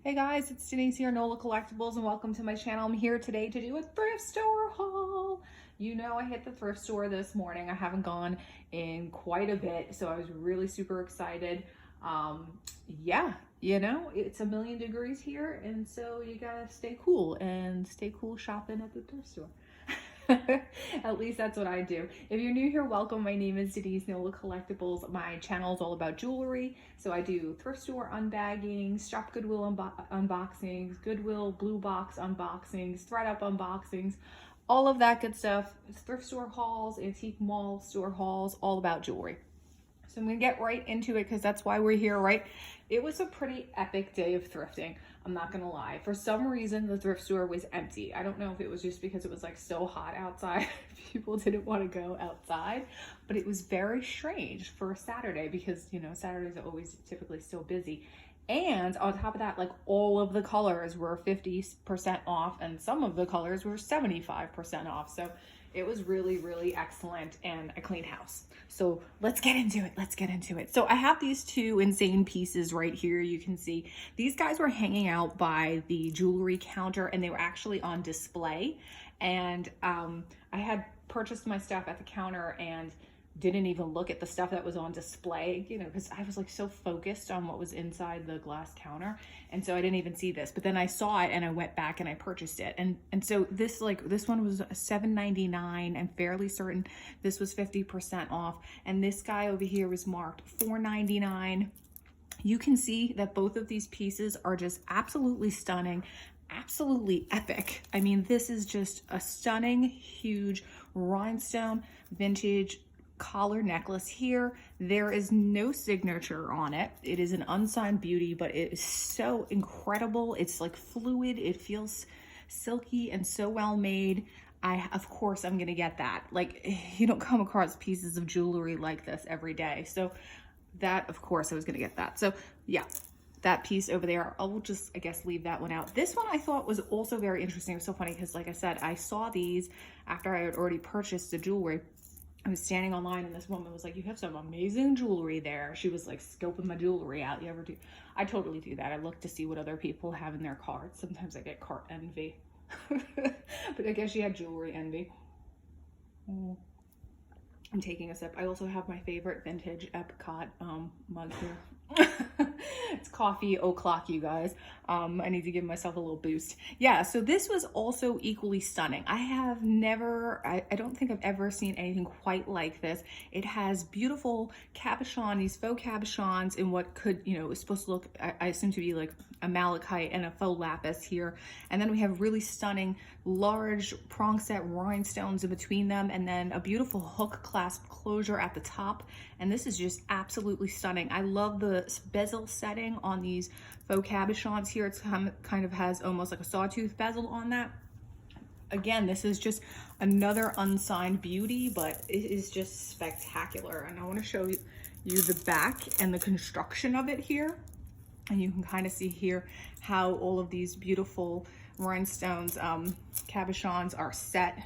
Hey guys, it's Denise here, NOLA Collectibles, and welcome to my channel. I'm here today to do a thrift store haul. You know, I hit the thrift store this morning. I haven't gone in quite a bit, so I was really super excited. Yeah, you know, it's a million degrees here, and so you gotta stay cool and stay cool shopping at the thrift store. At least that's what I do. If you're new here, welcome. My name is Denise, NOLA Collectibles. My channel is all about jewelry. So I do thrift store unbaggings, shop Goodwill unboxings, Goodwill blue box unboxings, ThredUp unboxings, all of that good stuff. It's thrift store hauls, antique mall store hauls, all about jewelry. So I'm gonna get right into it because that's why we're here, right? It was a pretty epic day of thrifting. I'm not gonna lie. For some reason, the thrift store was empty. I don't know if it was just because it was like so hot outside. People didn't want to go outside, but it was very strange for a Saturday because, you know, Saturdays are always typically so busy. And on top of that, like all of the colors were 50% off and some of the colors were 75% off. So it was really, really excellent and a clean house. So let's get into it. Let's get into it. So I have these two insane pieces right here. You can see these guys were hanging out by the jewelry counter and they were actually on display. And I had purchased my stuff at the counter and didn't even look at the stuff that was on display, you know, because I was like so focused on what was inside the glass counter. And so I didn't even see this, but then I saw it and I went back and I purchased it. And so this one was $7.99. I'm fairly certain this was 50% off. And this guy over here was marked $4.99. You can see that both of these pieces are just absolutely stunning, absolutely epic. I mean, this is just a stunning, huge rhinestone vintage collar necklace here. There is no signature on it. It is an unsigned beauty, but it is so incredible. It's like fluid. It feels silky and so well made. Of course, I'm gonna get that. Like, you don't come across pieces of jewelry like this every day. So that, of course, I was gonna get that. So yeah, that piece over there, I'll just, I guess, leave that one out. This one I thought was also very interesting. It was so funny because, like I said, I saw these after I had already purchased the jewelry. I was standing online and this woman was like, you have some amazing jewelry there. She was like scoping my jewelry out. You ever do? I totally do that. I look to see what other people have in their carts. Sometimes I get cart envy. But I guess she had jewelry envy. I'm taking a sip. I also have my favorite vintage Epcot mug here. It's coffee o'clock, you guys. I need to give myself a little boost. Yeah, so this was also equally stunning. I don't think I've ever seen anything quite like this. It has beautiful cabochon, these faux cabochons in what could, you know, is supposed to look, I assume to be like a malachite and a faux lapis here. And then we have really stunning large prong set rhinestones in between them, and then a beautiful hook clasp closure at the top. And this is just absolutely stunning. I love the bezel setting on these faux cabochons here. It's kind of has almost like a sawtooth bezel on that. Again, this is just another unsigned beauty, but it is just spectacular. And I want to show you the back and the construction of it here. And you can kind of see here how all of these beautiful rhinestones, cabochons are set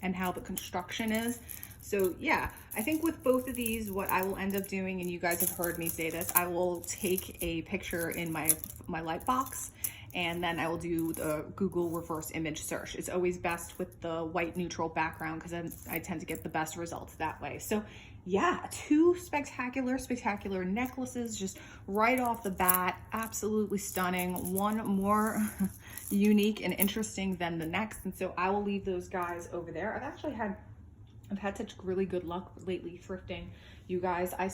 and how the construction is. So yeah, I think with both of these, what I will end up doing, and you guys have heard me say this, I will take a picture in my light box and then I will do the Google reverse image search. It's always best with the white neutral background because then I tend to get the best results that way. So yeah, two spectacular necklaces just right off the bat. Absolutely stunning. One more unique and interesting than the next. And so I will leave those guys over there. I've had such really good luck lately thrifting, you guys. I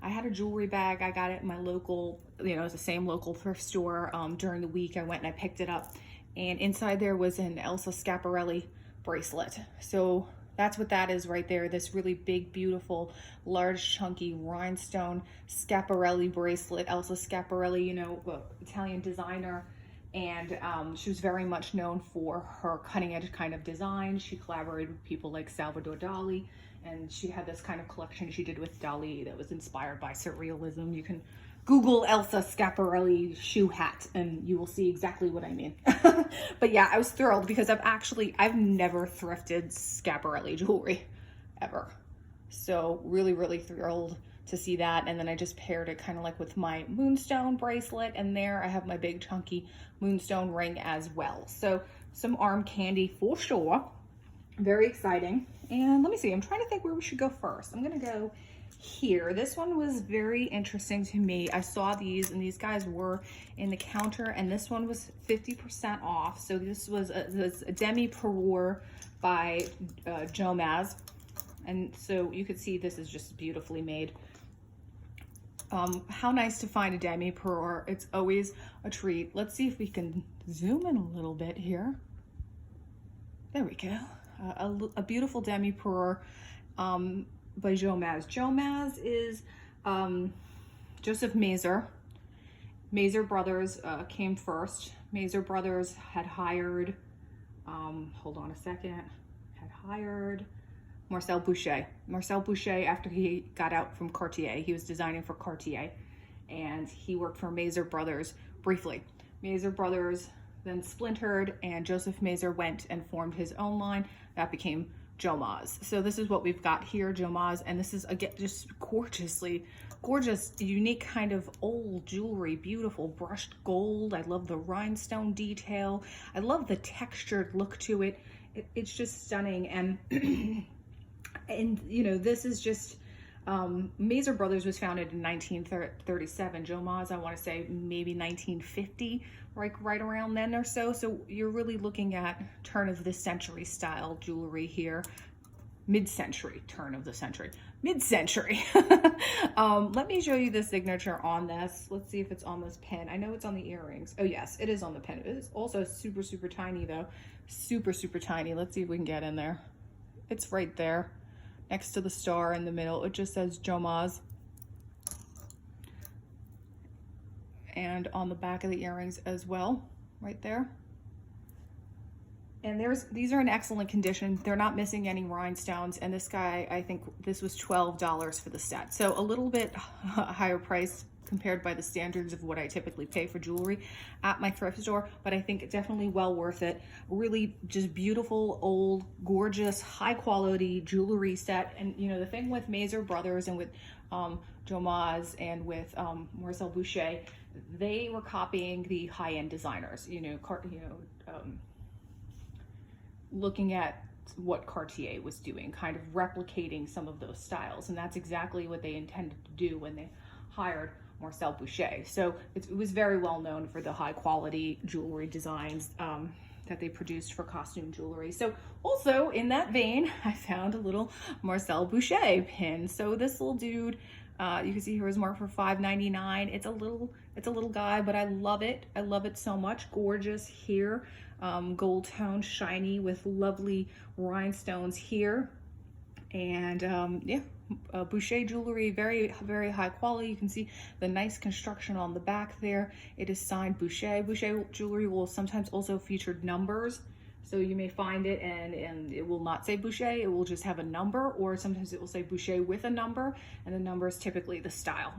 had a jewelry bag. I got it in my local, you know, it's the same local thrift store. During the week, I went and I picked it up. And inside there was an Elsa Schiaparelli bracelet. So that's what that is right there. This really big, beautiful, large, chunky rhinestone Schiaparelli bracelet. Elsa Schiaparelli, you know, Italian designer. And she was very much known for her cutting edge kind of design. She collaborated with people like Salvador Dali, and she had this kind of collection she did with Dali that was inspired by surrealism. You can Google Elsa Schiaparelli shoe hat and you will see exactly what I mean. But yeah, I was thrilled because I've never thrifted Schiaparelli jewelry ever. So really, really thrilled to see that. And then I just paired it kind of like with my moonstone bracelet, and there I have my big chunky moonstone ring as well. So some arm candy for sure. Very exciting. And let me see, I'm trying to think where we should go first. I'm gonna go here. This one was very interesting to me. I saw these, and these guys were in the counter, and this one was 50% off. So this was a demi parure by Jomaz. And so you could see this is just beautifully made. How nice to find a demi parure. It's always a treat. Let's see if we can zoom in a little bit here. There we go. A beautiful demi parure by Jomaz. Jomaz is Joseph Mazer. Mazer Brothers came first. Mazer Brothers had hired, hold on a second, had hired Marcel Boucher. Marcel Boucher, after he got out from Cartier, he was designing for Cartier, and he worked for Mazer Brothers briefly. Mazer Brothers then splintered, and Joseph Mazer went and formed his own line. That became Jomaz. So this is what we've got here, Jomaz, and this is, again, just gorgeous, unique kind of old jewelry, beautiful brushed gold. I love the rhinestone detail. I love the textured look to it. It's just stunning. And and you know, this is just Mazer Brothers was founded in 1937. Jomaz, I want to say maybe 1950, right around then or so. So you're really looking at turn of the century style jewelry here. Mid-century, turn of the century, mid-century. Let me show you the signature on this. Let's see if it's on this pin. I know it's on the earrings. Oh yes, it is on the pin. It is also super tiny though. Super tiny. Let's see if we can get in there. It's right there next to the star in the middle. It just says Jomaz. And on the back of the earrings as well, right there. And these are in excellent condition. They're not missing any rhinestones. And this guy, I think this was $12 for the set. So a little bit higher price compared by the standards of what I typically pay for jewelry at my thrift store, but I think definitely well worth it. Really just beautiful, old, gorgeous, high quality jewelry set. And you know, the thing with Mazer Brothers and with Jomaz and with Marcel Boucher, they were copying the high-end designers, looking at what Cartier was doing, kind of replicating some of those styles. And that's exactly what they intended to do when they hired Marcel Boucher. So it was very well known for the high quality jewelry designs that they produced for costume jewelry. So also in that vein, I found a little Marcel Boucher pin. So this little dude, you can see here is marked for $5.99. It's a little guy, but I love it. I love it so much. Gorgeous here, gold tone, shiny with lovely rhinestones here. And yeah, Boucher jewelry, very high quality. You can see the nice construction on the back there. It is signed Boucher. Boucher jewelry will sometimes also feature numbers. So you may find it and it will not say Boucher, it will just have a number, or sometimes it will say Boucher with a number, and the number is typically the style.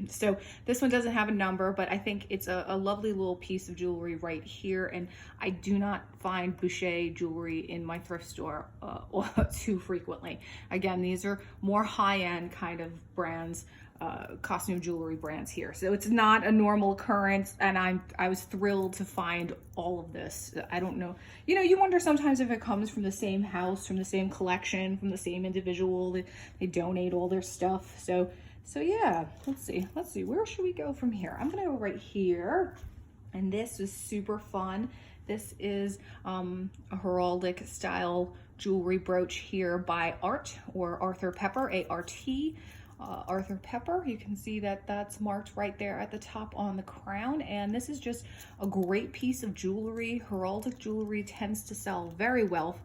So this one doesn't have a number, but I think it's a lovely little piece of jewelry right here, and I do not find Boucher jewelry in my thrift store too frequently. Again, these are more high-end kind of brands, costume jewelry brands here. So it's not a normal occurrence, and I was thrilled to find all of this. I don't know, you know, you wonder sometimes if it comes from the same house, from the same collection, from the same individual. They donate all their stuff. So yeah, let's see, where should we go from here? I'm gonna go right here, and this was super fun. This is a heraldic style jewelry brooch here by Art, or Arthur Pepper, A-R-T. Arthur Pepper. You can see that that's marked right there at the top on the crown, and this is just a great piece of jewelry. Heraldic jewelry tends to sell very well.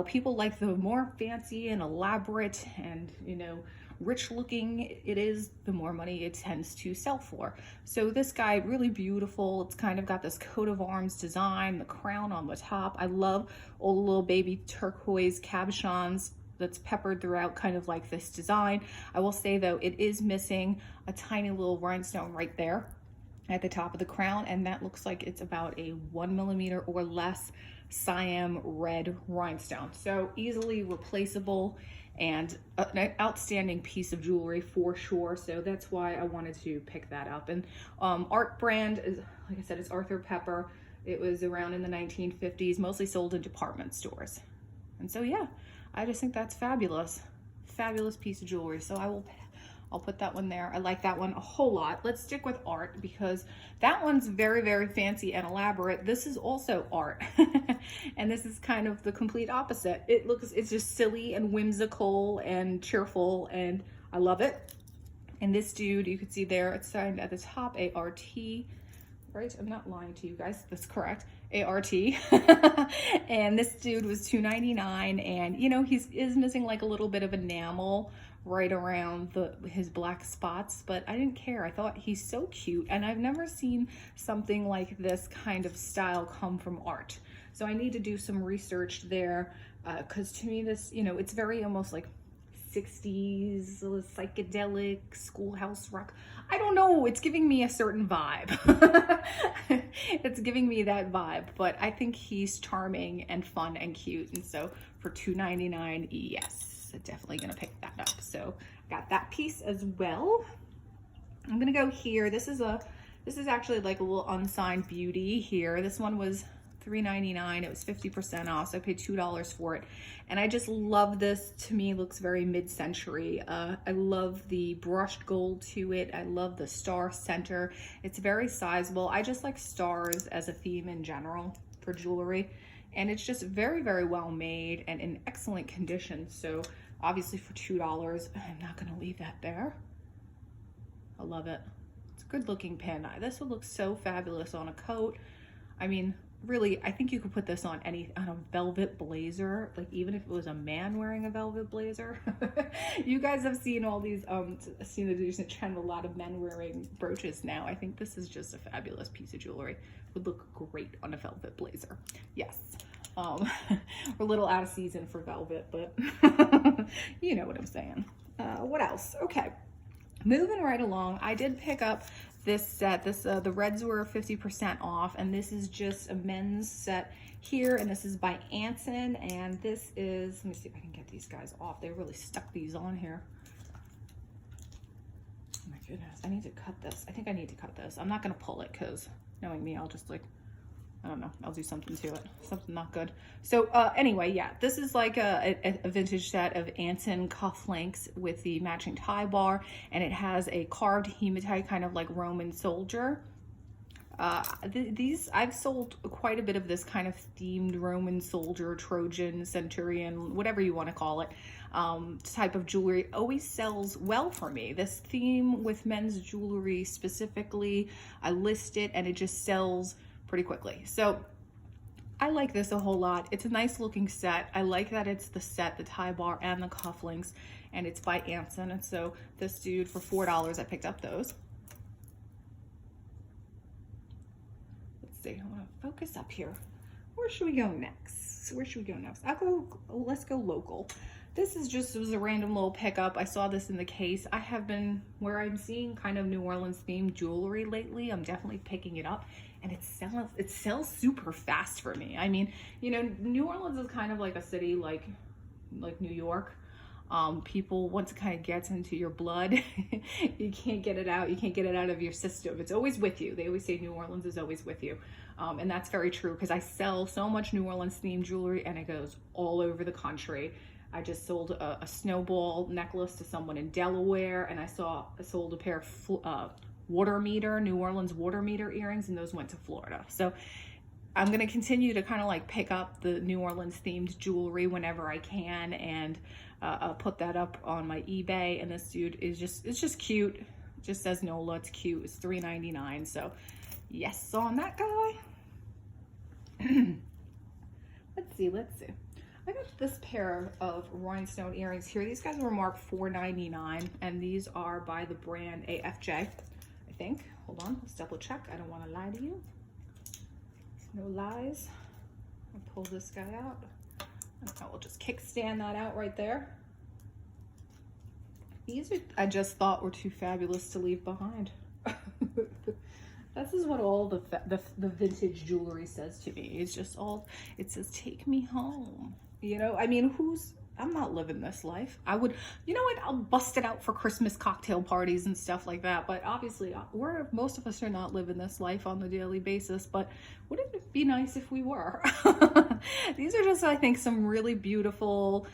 People like the more fancy and elaborate and, you know, rich looking it is, the more money it tends to sell for. So this guy, really beautiful. It's kind of got this coat of arms design, the crown on the top. I love all the little baby turquoise cabochons that's peppered throughout, kind of like this design. I will say though, it is missing a tiny little rhinestone right there at the top of the crown, and that looks like it's about a 1 millimeter or less Siam red rhinestone. So easily replaceable, and an outstanding piece of jewelry for sure. So that's why I wanted to pick that up. And art brand is, like I said, it's Arthur Pepper. It was around in the 1950s, mostly sold in department stores. And so yeah, I just think that's fabulous. Fabulous piece of jewelry. So I'll put that one there. I like that one a whole lot. Let's stick with art because that one's very, very fancy and elaborate. This is also art. And this is kind of the complete opposite. It's just silly and whimsical and cheerful, and I love it. And this dude, you can see there, it's signed at the top, A-R-T, right? I'm not lying to you guys, that's correct. A-R-T. And this dude was $2.99, and you know, he is missing like a little bit of enamel right around his black spots, but I didn't care. I thought he's so cute, and I've never seen something like this kind of style come from art. So I need to do some research there, because to me this, you know, it's very almost like 60s psychedelic schoolhouse rock. I don't know, it's giving me a certain vibe. It's giving me that vibe, but I think he's charming and fun and cute, and so for $2.99, yes, definitely gonna pick that up. So got that piece as well. I'm gonna go here. This is actually like a little unsigned beauty here. This one was $3.99. It was 50% off, so I paid $2 for it. And I just love this. To me, looks very mid-century. I love the brushed gold to it. I love the star center. It's very sizable. I just like stars as a theme in general for jewelry. And it's just very, very well made and in excellent condition. So obviously for $2, I'm not gonna leave that there. I love it. It's a good looking pin. This would look so fabulous on a coat. I mean, really, I think you could put this on a velvet blazer, like even if it was a man wearing a velvet blazer. You guys have seen all these, seen the recent trend, a lot of men wearing brooches now. I think this is just a fabulous piece of jewelry. Would look great on a velvet blazer. Yes. We're a little out of season for velvet, but you know what I'm saying. What else? Okay. Moving right along, I did pick up this set. The reds were 50% off, and this is just a men's set here, and this is by Anson, and this is, let me see if I can get these guys off. They really stuck these on here. Oh my goodness, I need to cut this. I think I need to cut this. I'm not gonna pull it because knowing me, I'll just like, I don't know, I'll do something to it, something not good. So anyway, yeah, this is like a vintage set of Anson cufflinks with the matching tie bar, and it has a carved hematite, kind of like Roman soldier. These, I've sold quite a bit of this kind of themed Roman soldier, Trojan, centurion, whatever you want to call it, type of jewelry. Always sells well for me. This theme with men's jewelry specifically, I list it and it just sells pretty quickly. So I like this a whole lot. It's a nice looking set. I like that it's the set, the tie bar and the cufflinks, and it's by Anson. And so this dude, for $4, I picked up those. Let's see, I want to focus up here. Where should we go next? Where should we go next? Let's go local. This is just, it was a random little pickup. I saw this in the case. I have been, where I'm seeing kind of New Orleans themed jewelry lately, I'm definitely picking it up, and it sells super fast for me. I mean, you know, New Orleans is kind of like a city like New York. People, once it kind of gets into your blood, you can't get it out. You can't get it out of your system. It's always with you. They always say New Orleans is always with you. And that's very true, because I sell so much New Orleans themed jewelry and it goes all over the country. I just sold a snowball necklace to someone in Delaware, and I sold a pair of New Orleans water meter earrings, and those went to Florida. So I'm going to continue to kind of like pick up the New Orleans themed jewelry whenever I can, and I'll put that up on my eBay. And this dude is it's just cute. It just says Nola. It's cute. It's $3.99. So yes on that guy. Let's see. I got this pair of rhinestone earrings here. These guys were marked $4.99, and these are by the brand AFJ, I think. Hold on, let's double check. I don't want to lie to you. No lies. I'll pull this guy out. I will just kickstand that out right there. These are, I just thought, were too fabulous to leave behind. This is what all the vintage jewelry says to me. It's just all, it says, take me home. You know, I mean, I'm not living this life. I would, you know what, I'll bust it out for Christmas cocktail parties and stuff like that. But obviously, most of us are not living this life on the daily basis. But wouldn't it be nice if we were? These are just, I think, some really beautiful,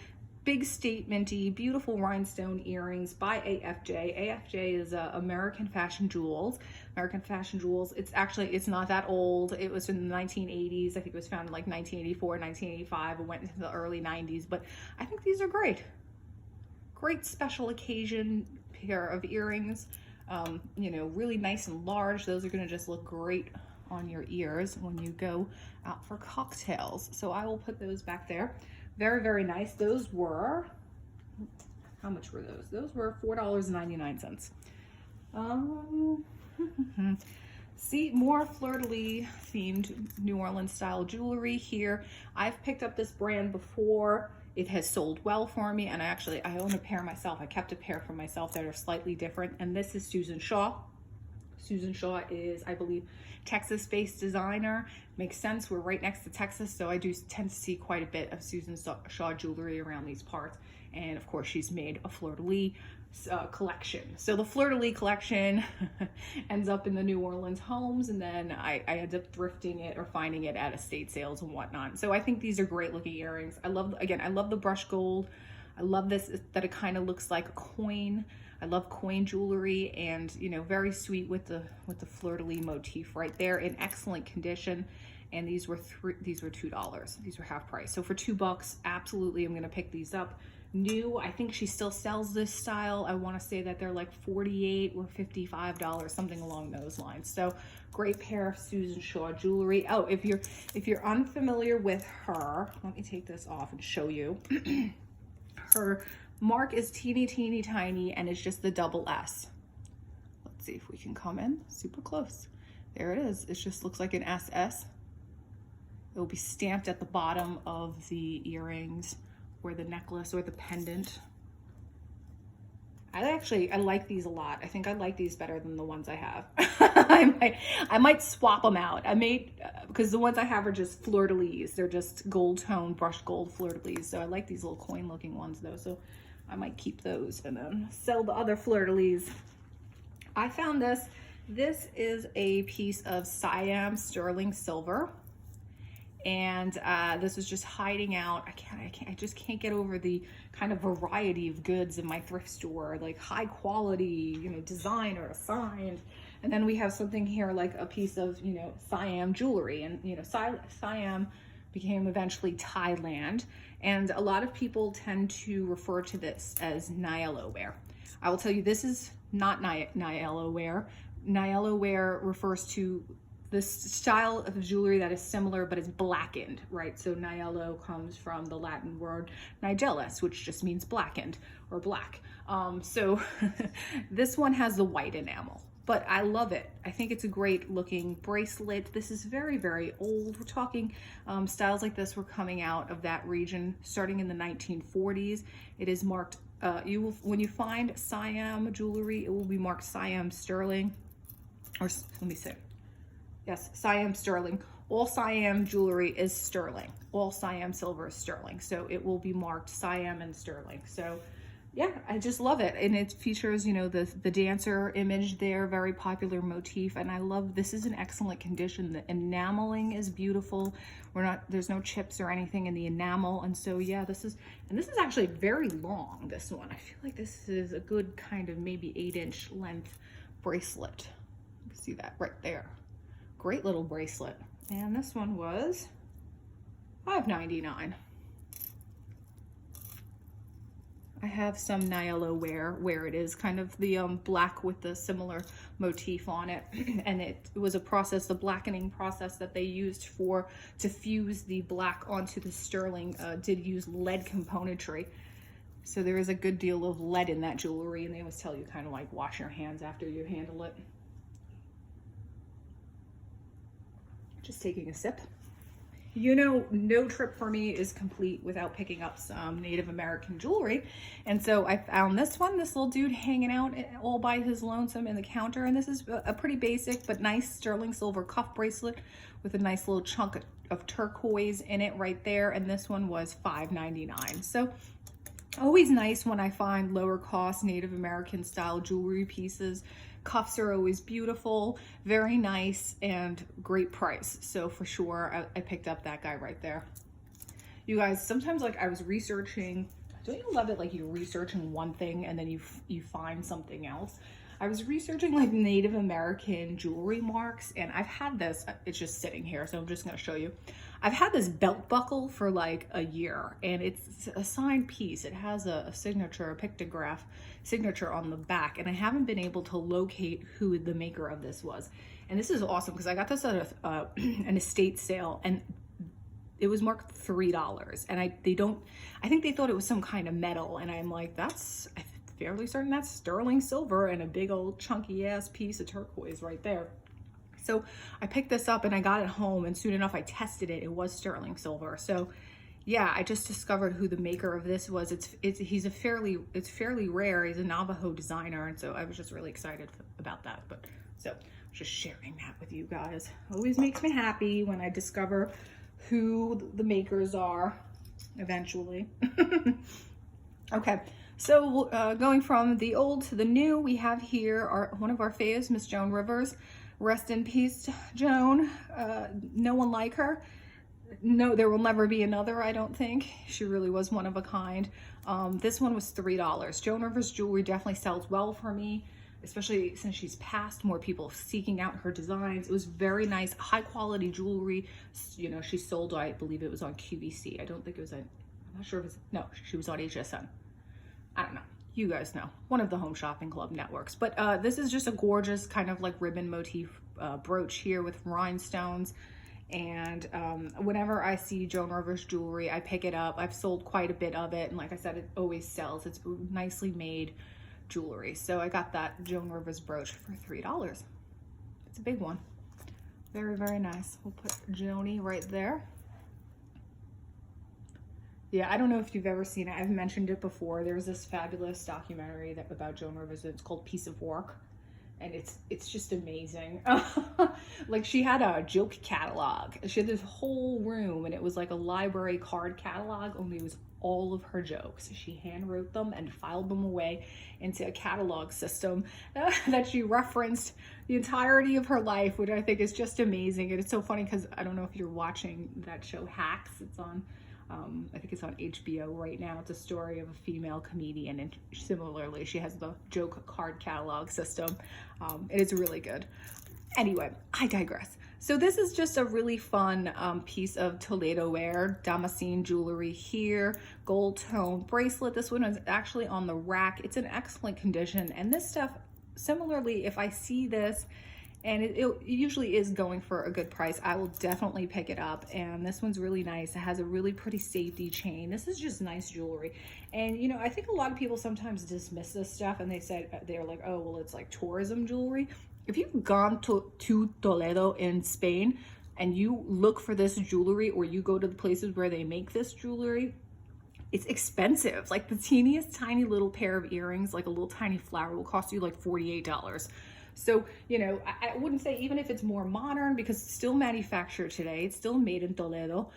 big statementy, beautiful rhinestone earrings by AFJ. AFJ is American Fashion Jewels. American Fashion Jewels. It's not that old. It was in the 1980s. I think it was founded like 1984, 1985. It went into the early 90s, but I think these are great. Great special occasion pair of earrings. You know, really nice and large. Those are going to just look great on your ears when you go out for cocktails. So I will put those back there. Very, very nice. Those were, how much were those? Those were $4.99. See, more fleur-de-lis themed New Orleans style jewelry here. I've picked up this brand before. It has sold well for me, and I own a pair myself. I kept a pair for myself that are slightly different, and this is Susan Shaw. Susan Shaw is, I believe, Texas-based designer. Makes sense, we're right next to Texas, so I do tend to see quite a bit of Susan Shaw jewelry around these parts. And of course, she's made a fleur-de-lis collection. So the fleur-de-lis collection ends up in the New Orleans homes, and then I end up thrifting it or finding it at estate sales and whatnot. So I think these are great looking earrings. I love the brushed gold. I love this, that it kind of looks like a coin. I love coin jewelry, and you know, very sweet with the fleur-de-lis motif right there, in excellent condition. And these were $2. These were half price. So for $2, absolutely, I'm gonna pick these up. New, I think she still sells this style. I want to say that they're like $48 or $55, something along those lines. So great pair of Susan Shaw jewelry. Oh, if you're unfamiliar with her, let me take this off and show you. Her mark is teeny tiny, and it's just the double S. Let's see if we can come in super close. There it is. It just looks like an SS. It will be stamped at the bottom of the earrings or the necklace or the pendant. I like these a lot. I think I like these better than the ones I have. I might swap them out. Because the ones I have are just fleur-de-lis. They're just gold tone, brushed gold fleur-de-lis. So I like these little coin looking ones though. So I might keep those and then sell the other fleur-de-lis. I found this. This is a piece of Siam sterling silver. And this was just hiding out. I just can't get over the kind of variety of goods in my thrift store, like high quality, you know, designer, signed. And then we have something here like a piece of, you know, Siam jewelry. And, you know, Siam became eventually Thailand. And a lot of people tend to refer to this as Niello ware. I will tell you, this is not Niello ware. Niello ware refers to this style of jewelry that is similar but is blackened, right? So Niello comes from the Latin word nigellus, which just means blackened or black. So this one has the white enamel, but I love it. I think it's a great looking bracelet. This is very, very old. We're talking styles like this were coming out of that region starting in the 1940s. It is marked, when you find Siam jewelry, it will be marked Siam sterling, or let me see. Yes, Siam sterling. All Siam jewelry is sterling. All Siam silver is sterling. So it will be marked Siam and sterling. So yeah, I just love it. And it features, you know, the dancer image there, very popular motif. And I love, this is in excellent condition. The enameling is beautiful. There's no chips or anything in the enamel. And so yeah, this is actually very long, this one. I feel like this is a good kind of maybe 8-inch length bracelet. You see that right there. Great little bracelet. And this one was $5.99. I have some Niello ware where it is kind of the black with the similar motif on it. And it was a process, the blackening process that they used to fuse the black onto the sterling, did use lead componentry. So there is a good deal of lead in that jewelry, and they always tell you kind of like wash your hands after you handle it. Just taking a sip. You know, no trip for me is complete without picking up some Native American jewelry. And so I found this one, this little dude hanging out all by his lonesome in the counter. And this is a pretty basic but nice sterling silver cuff bracelet with a nice little chunk of turquoise in it right there. And this one was $5.99. So Always nice when I find lower cost Native American style jewelry pieces. Cuffs are always beautiful, very nice, and great price. So for sure, I picked up that guy right there. You guys, sometimes like I was researching, don't you love it? Like you're researching one thing and then you find something else. I was researching like Native American jewelry marks, and I've had this, it's just sitting here, so I'm just gonna show you. I've had this belt buckle for like a year, and it's a signed piece. It has a signature, a pictograph signature on the back, and I haven't been able to locate who the maker of this was. And this is awesome because I got this at an estate sale, and it was marked $3, and I think they thought it was some kind of metal, and I'm like, I'm fairly certain that's sterling silver and a big old chunky ass piece of turquoise right there. So I picked this up and I got it home, and soon enough I tested it. It was sterling silver. So yeah, I just discovered who the maker of this was. It's fairly rare. He's a Navajo designer, and so I was just really excited about that. But so just sharing that with you guys. Always makes me happy when I discover who the makers are eventually. Okay, so going from the old to the new, we have here one of our faves, Miss Joan Rivers. Rest in peace, Joan. No one like her. No, there will never be another, I don't think. She really was one of a kind. This one was $3. Joan Rivers jewelry definitely sells well for me, especially since she's passed, more people seeking out her designs. It was very nice, high quality jewelry. You know, she sold, I believe it was on QVC. I don't think it was on, I'm not sure if it's, no, she was on HSN. I don't know. You guys know, one of the home shopping club networks. But this is just a gorgeous kind of like ribbon motif brooch here with rhinestones. And whenever I see Joan Rivers jewelry, I pick it up. I've sold quite a bit of it. And like I said, it always sells. It's nicely made jewelry. So I got that Joan Rivers brooch for $3. It's a big one. Very, very nice. We'll put Joni right there. Yeah, I don't know if you've ever seen it. I've mentioned it before. There's this fabulous documentary about Joan Rivers. It's called Piece of Work, and it's just amazing. Like she had a joke catalog. She had this whole room, and it was like a library card catalog, only it was all of her jokes. She hand wrote them and filed them away into a catalog system that she referenced the entirety of her life, which I think is just amazing. And it's so funny because I don't know if you're watching that show Hacks. It's on I think it's on HBO right now. It's a story of a female comedian, and similarly she has the joke card catalog system. It is really good. Anyway, I digress. So this is just a really fun piece of Toledo ware, Damascene jewelry here, gold tone bracelet. This one is actually on the rack. It's in excellent condition, and this stuff, similarly, if I see this and it usually is going for a good price, I will definitely pick it up. And this one's really nice. It has a really pretty safety chain. This is just nice jewelry. And you know, I think a lot of people sometimes dismiss this stuff, and they're like, oh, well, it's like tourism jewelry. If you've gone to Toledo in Spain and you look for this jewelry, or you go to the places where they make this jewelry, it's expensive. Like the teeniest tiny little pair of earrings, like a little tiny flower, will cost you like $48. So, you know, I wouldn't say, even if it's more modern, because it's still manufactured today, it's still made in Toledo.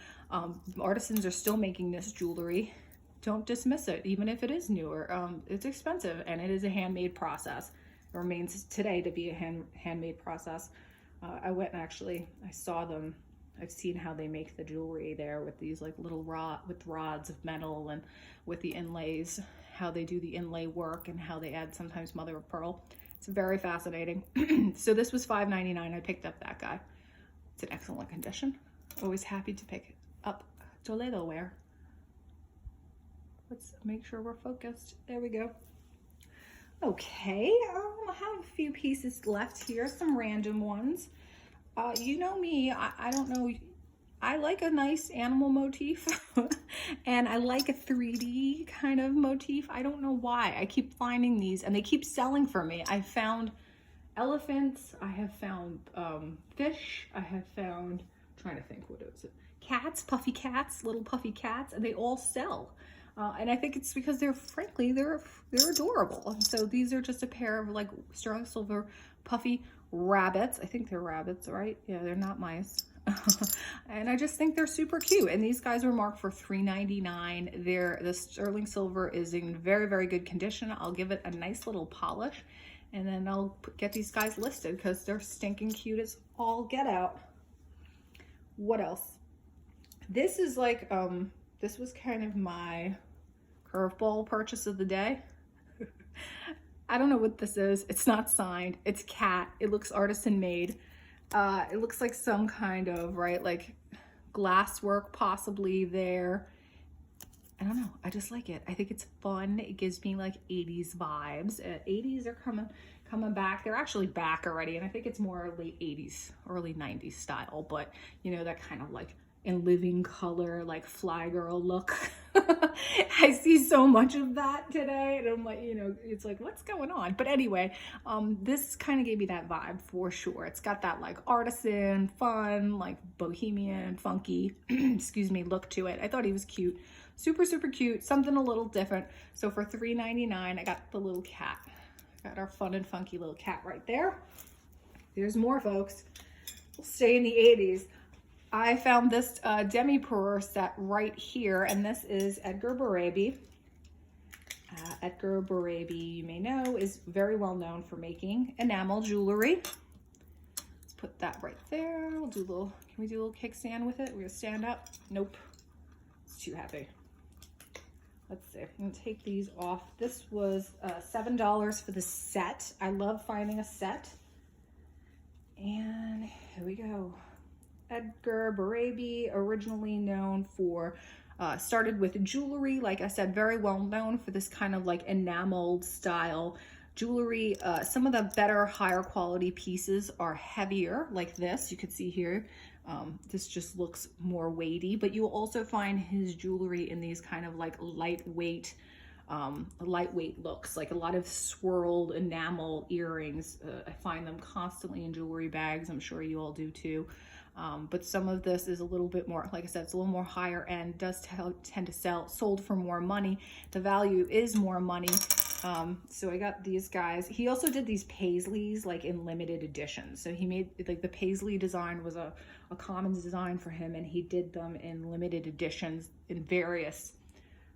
Artisans are still making this jewelry. Don't dismiss it, even if it is newer. It's expensive, and it is a handmade process. It remains today to be a handmade process. I went and I saw them. I've seen how they make the jewelry there with these like little rods of metal, and with the inlays, how they do the inlay work, and how they add sometimes mother of pearl. It's very fascinating. So this was $5.99. I picked up that guy. It's in excellent condition. Always happy to pick up Toledo ware. Let's make sure we're focused. There we go. Okay, I have a few pieces left here, some random ones. You know me, I don't know. I like a nice animal motif and I like a 3D kind of motif. I don't know why. I keep finding these and they keep selling for me. I found elephants, I have found fish, I have found, I'm trying to think, what is it? Cats, puffy cats, little puffy cats, and they all sell. And I think it's because they're adorable. And so these are just a pair of like sterling silver puffy rabbits. I think they're rabbits, right? Yeah, they're not mice. And I just think they're super cute. And these guys were marked for $3.99. The sterling silver is in very, very good condition. I'll give it a nice little polish, and then I'll get these guys listed because they're stinking cute as all get out. What else? This is like, this was kind of my curveball purchase of the day. I don't know what this is. It's not signed. It's cat. It looks artisan made. It looks like some kind of, right, like glass work possibly there. I don't know. I just like it. I think it's fun. It gives me like 80s vibes. 80s are coming back. They're actually back already. And I think it's more late 80s, early 90s style. But, you know, that kind of like in living color, like fly girl look. I see so much of that today, and I'm like, you know, it's like, what's going on? But anyway, this kind of gave me that vibe for sure. It's got that like artisan, fun, like bohemian, funky, excuse me, look to it. I thought he was cute. Super, super cute. Something a little different. So for $3.99, I got the little cat. Got our fun and funky little cat right there. There's more, folks. We'll stay in the 80s. I found this demi-purr set right here, and this is Edgar Baraby. Edgar Baraby, you may know, is very well known for making enamel jewelry. Let's put that right there. We'll do a little, can we do a little kickstand with it? We're gonna stand up. Nope, it's too heavy. Let's see, I'm gonna take these off. This was $7 for the set. I love finding a set. And here we go. Edgar Baraby, originally known for, started with jewelry, like I said, very well known for this kind of like enameled style jewelry. Some of the better, higher quality pieces are heavier, like this. You can see here, this just looks more weighty, but you'll also find his jewelry in these kind of like lightweight looks, like a lot of swirled enamel earrings. I find them constantly in jewelry bags. I'm sure you all do too. But some of this is a little bit more, like I said, it's a little more higher end, does tend to sold for more money. The value is more money. So I got these guys. He also did these paisleys like in limited editions. So he made, like the paisley design was a common design for him, and he did them in limited editions in various,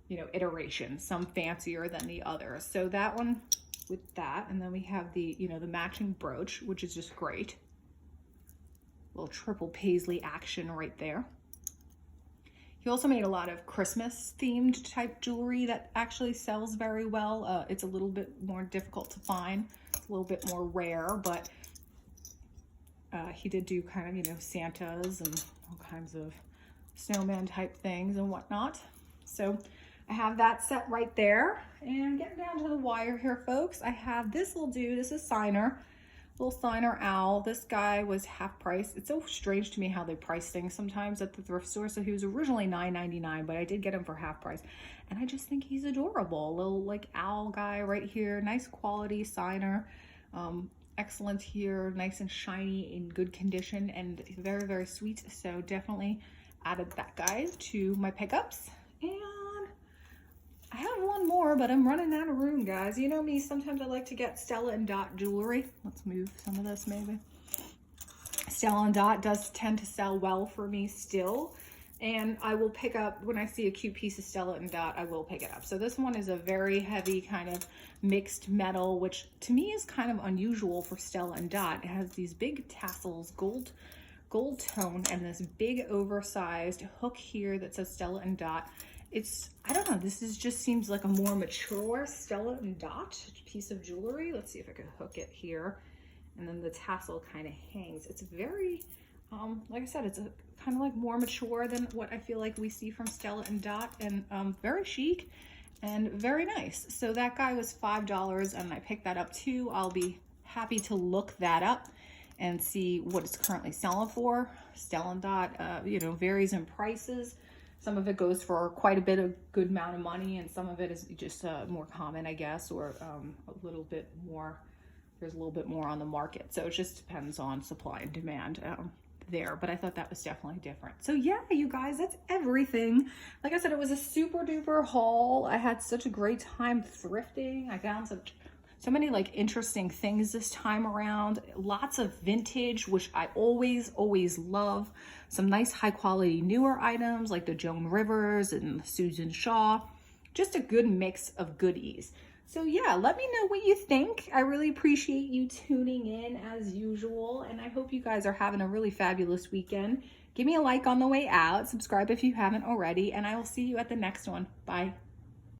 you know, iterations, some fancier than the others. So that one with that, and then we have the, you know, the matching brooch, which is just great. Little triple paisley action right there. He also made a lot of Christmas themed type jewelry that actually sells very well. It's a little bit more difficult to find. It's a little bit more rare, but he did do kind of, you know, Santas and all kinds of snowman type things and whatnot. So I have that set right there. And getting down to the wire here, folks, I have this will do. This is Signer. Little Signer owl. This guy was half price. It's so strange to me how they price things sometimes at the thrift store. So he was originally $9.99, but I did get him for half price. And I just think he's adorable. Little like owl guy right here. Nice quality Signer. Excellent here. Nice and shiny, in good condition, and very, very sweet. So definitely added that guy to my pickups. And I have one more, but I'm running out of room, guys. You know me, sometimes I like to get Stella and Dot Jewelry. Let's move some of this maybe. Stella and Dot does tend to sell well for me still. And I will pick up, when I see a cute piece of Stella and Dot, I will pick it up. So this one is a very heavy kind of mixed metal, which to me is kind of unusual for Stella and Dot. It has these big tassels, gold tone, and this big oversized hook here that says Stella and Dot. It's, I don't know, this is just seems like a more mature Stella and Dot piece of jewelry. Let's see if I can hook it here. And then the tassel kind of hangs. It's very, like I said, it's a kind of like more mature than what I feel like we see from Stella and Dot, and very chic and very nice. So that guy was $5, and I picked that up too. I'll be happy to look that up and see what it's currently selling for. Stella and Dot, you know, varies in prices. Some of it goes for quite a bit of good amount of money, and some of it is just more common, I guess, or a little bit more, there's a little bit more on the market. So it just depends on supply and demand there. But I thought that was definitely different. So yeah, you guys, that's everything. Like I said, it was a super duper haul. I had such a great time thrifting. I found So many like interesting things this time around. Lots of vintage, which I always love. Some nice high quality newer items like the Joan Rivers and Susan Shaw. Just a good mix of goodies. So yeah, let me know what you think. I really appreciate you tuning in as usual, and I hope you guys are having a really fabulous weekend. Give me a like on the way out, subscribe if you haven't already, and I will see you at the next one. Bye.